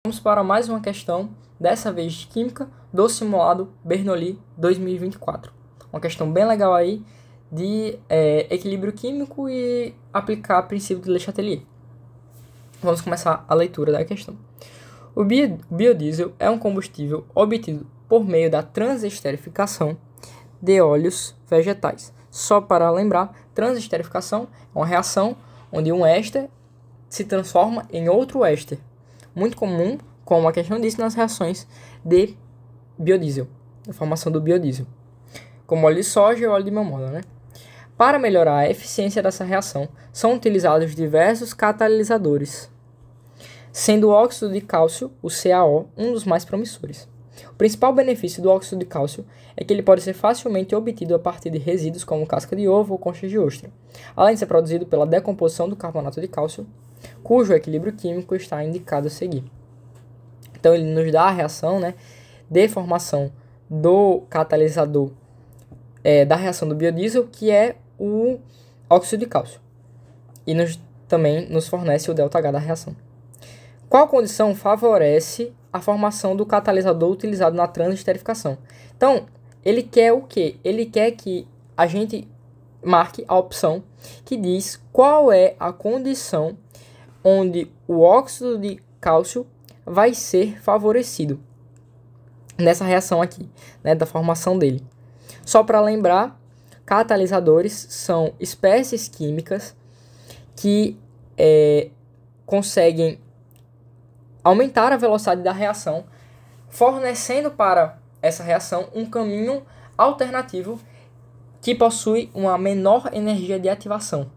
Vamos para mais uma questão, dessa vez de Química, do simulado Bernoulli 2024. Uma questão bem legal aí de equilíbrio químico e aplicar o princípio de Le Chatelier. Vamos começar a leitura da questão. O biodiesel é um combustível obtido por meio da transesterificação de óleos vegetais. Só para lembrar, transesterificação é uma reação onde um éster se transforma em outro éster. Muito comum, como a questão disse, nas reações de biodiesel, a formação do biodiesel, como óleo de soja e óleo de mamona, né? Para melhorar a eficiência dessa reação, são utilizados diversos catalisadores, sendo o óxido de cálcio, o CaO, um dos mais promissores. O principal benefício do óxido de cálcio é que ele pode ser facilmente obtido a partir de resíduos como casca de ovo ou conchas de ostra, além de ser produzido pela decomposição do carbonato de cálcio, cujo equilíbrio químico está indicado a seguir. Então ele nos dá a reação, né, de formação do catalisador da reação do biodiesel, que é o óxido de cálcio, e também nos fornece o ΔH da reação. Qual condição favorece a formação do catalisador utilizado na transesterificação? Então, ele quer o quê? Ele quer que a gente marque a opção que diz qual é a condição onde o óxido de cálcio vai ser favorecido nessa reação aqui, né, da formação dele. Só para lembrar, catalisadores são espécies químicas que conseguem aumentar a velocidade da reação, fornecendo para essa reação um caminho alternativo que possui uma menor energia de ativação.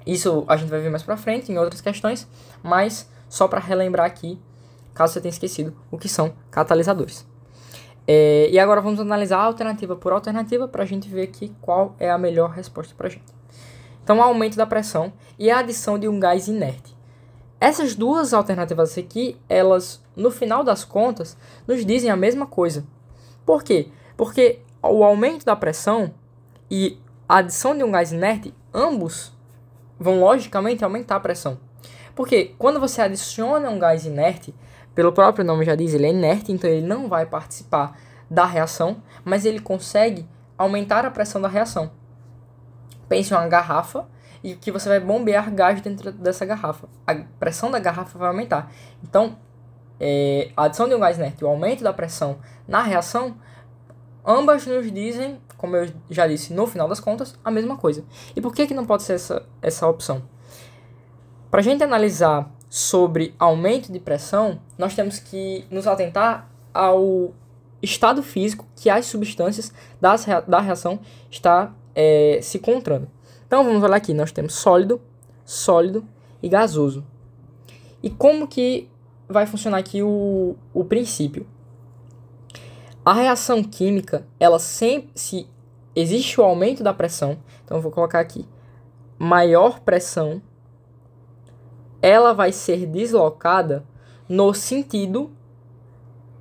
Isso a gente vai ver mais para frente em outras questões, mas só para relembrar aqui, caso você tenha esquecido, o que são catalisadores. E agora vamos analisar alternativa por alternativa para a gente ver aqui qual é a melhor resposta para a gente. Então, o aumento da pressão e a adição de um gás inerte. Essas duas alternativas aqui, elas, no final das contas, nos dizem a mesma coisa. Por quê? Porque o aumento da pressão e a adição de um gás inerte, ambos vão logicamente aumentar a pressão. Porque quando você adiciona um gás inerte, pelo próprio nome já diz, ele é inerte, então ele não vai participar da reação, mas ele consegue aumentar a pressão da reação. Pense em uma garrafa e que você vai bombear gás dentro dessa garrafa. A pressão da garrafa vai aumentar. Então, a adição de um gás inerte e o aumento da pressão na reação, ambas nos dizem, como eu já disse, no final das contas, a mesma coisa. E por que não pode ser essa opção? Para a gente analisar sobre aumento de pressão, nós temos que nos atentar ao estado físico que as substâncias da reação está se encontrando. Então vamos olhar aqui, nós temos sólido, sólido e gasoso. E como que vai funcionar aqui o princípio? A reação química, ela sempre, se existe o aumento da pressão, então eu vou colocar aqui, maior pressão, ela vai ser deslocada no sentido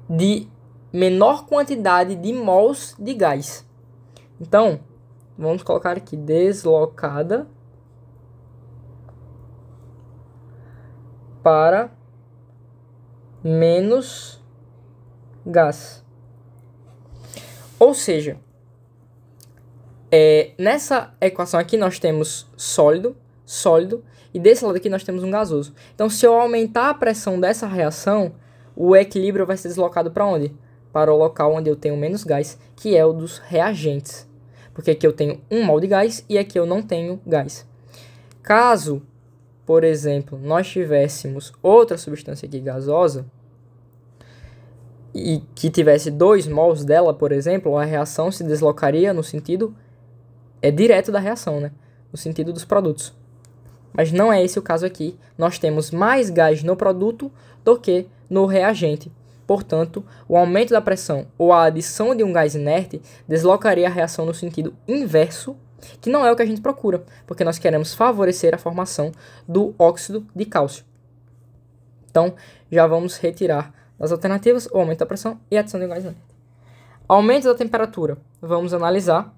de menor quantidade de mols de gás. Então, vamos colocar aqui, deslocada para menos gás. Ou seja, nessa equação aqui nós temos sólido, sólido, e desse lado aqui nós temos um gasoso. Então, se eu aumentar a pressão dessa reação, o equilíbrio vai ser deslocado para onde? Para o local onde eu tenho menos gás, que é o dos reagentes. Porque aqui eu tenho 1 mol de gás e aqui eu não tenho gás. Caso, por exemplo, nós tivéssemos outra substância aqui gasosa, e que tivesse 2 mols dela, por exemplo, a reação se deslocaria no sentido direto da reação, né? No sentido dos produtos. Mas não é esse o caso aqui. Nós temos mais gás no produto do que no reagente. Portanto, o aumento da pressão ou a adição de um gás inerte deslocaria a reação no sentido inverso, que não é o que a gente procura, porque nós queremos favorecer a formação do óxido de cálcio. Então, já vamos retirar das alternativas o aumento da pressão e a adição de um gás inerte. Aumento da temperatura. Vamos analisar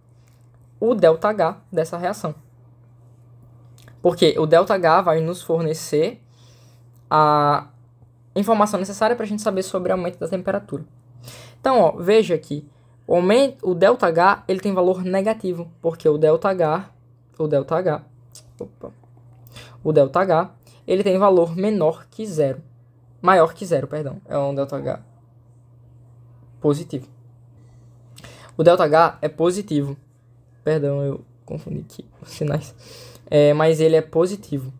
o ΔH dessa reação. Porque o ΔH vai nos fornecer informação necessária para a gente saber sobre o aumento da temperatura. Então, ó, veja que o ΔH ele tem valor negativo, porque o ΔH ele tem valor maior que zero, perdão, é um ΔH positivo. O ΔH é positivo, perdão, eu confundi aqui os sinais, mas ele é positivo.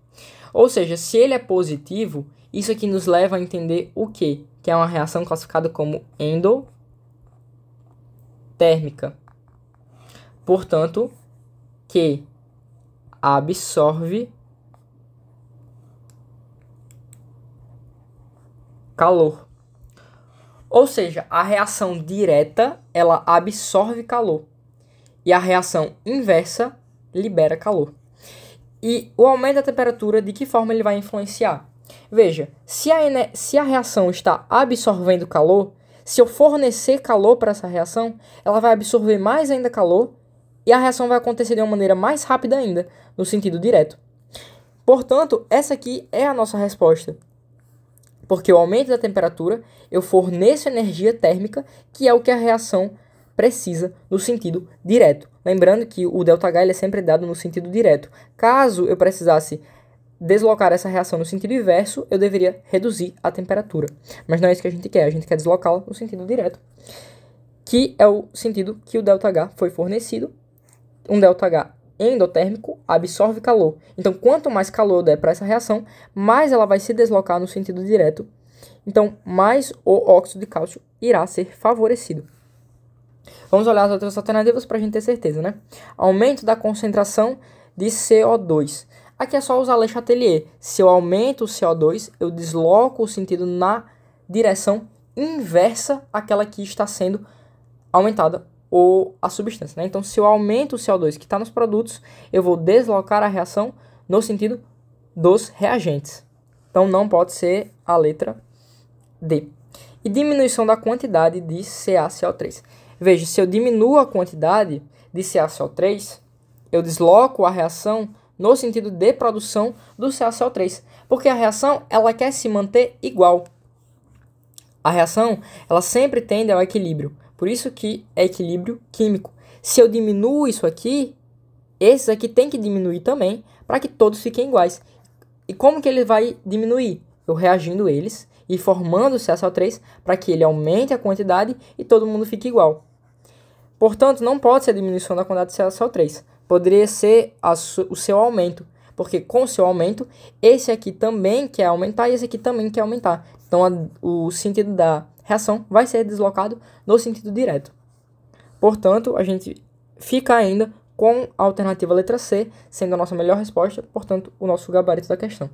Ou seja, se ele é positivo, isso aqui nos leva a entender o quê? Que é uma reação classificada como endotérmica. Portanto, que absorve calor. Ou seja, a reação direta, ela absorve calor. E a reação inversa libera calor. E o aumento da temperatura, de que forma ele vai influenciar? Veja, se a reação está absorvendo calor, se eu fornecer calor para essa reação, ela vai absorver mais ainda calor e a reação vai acontecer de uma maneira mais rápida ainda, no sentido direto. Portanto, essa aqui é a nossa resposta. Porque o aumento da temperatura, eu forneço energia térmica, que é o que a reação precisa no sentido direto. Lembrando que o ΔH ele é sempre dado no sentido direto. Caso eu precisasse deslocar essa reação no sentido inverso, eu deveria reduzir a temperatura. Mas não é isso que a gente quer deslocá-la no sentido direto, que é o sentido que o ΔH foi fornecido. Um ΔH endotérmico absorve calor. Então, quanto mais calor eu der para essa reação, mais ela vai se deslocar no sentido direto. Então, mais o óxido de cálcio irá ser favorecido. Vamos olhar as outras alternativas para a gente ter certeza, né? Aumento da concentração de CO2. Aqui é só usar Le Chatelier. Se eu aumento o CO2, eu desloco o sentido na direção inversa àquela que está sendo aumentada ou a substância, né? Então, se eu aumento o CO2 que está nos produtos, eu vou deslocar a reação no sentido dos reagentes. Então, não pode ser a letra D. E diminuição da quantidade de CaCO3. Veja, se eu diminuo a quantidade de CaCO3, eu desloco a reação no sentido de produção do CaCO3. Porque a reação, ela quer se manter igual. A reação, ela sempre tende ao equilíbrio. Por isso que é equilíbrio químico. Se eu diminuo isso aqui, esses aqui tem que diminuir também para que todos fiquem iguais. E como que ele vai diminuir? Eu reagindo eles e formando o CaCO3 para que ele aumente a quantidade e todo mundo fique igual. Portanto, não pode ser a diminuição da quantidade de CaCO3. Poderia ser o seu aumento. Porque com o seu aumento, esse aqui também quer aumentar e esse aqui também quer aumentar. Então, o sentido da reação vai ser deslocado no sentido direto. Portanto, a gente fica ainda com a alternativa letra C, sendo a nossa melhor resposta, portanto, o nosso gabarito da questão.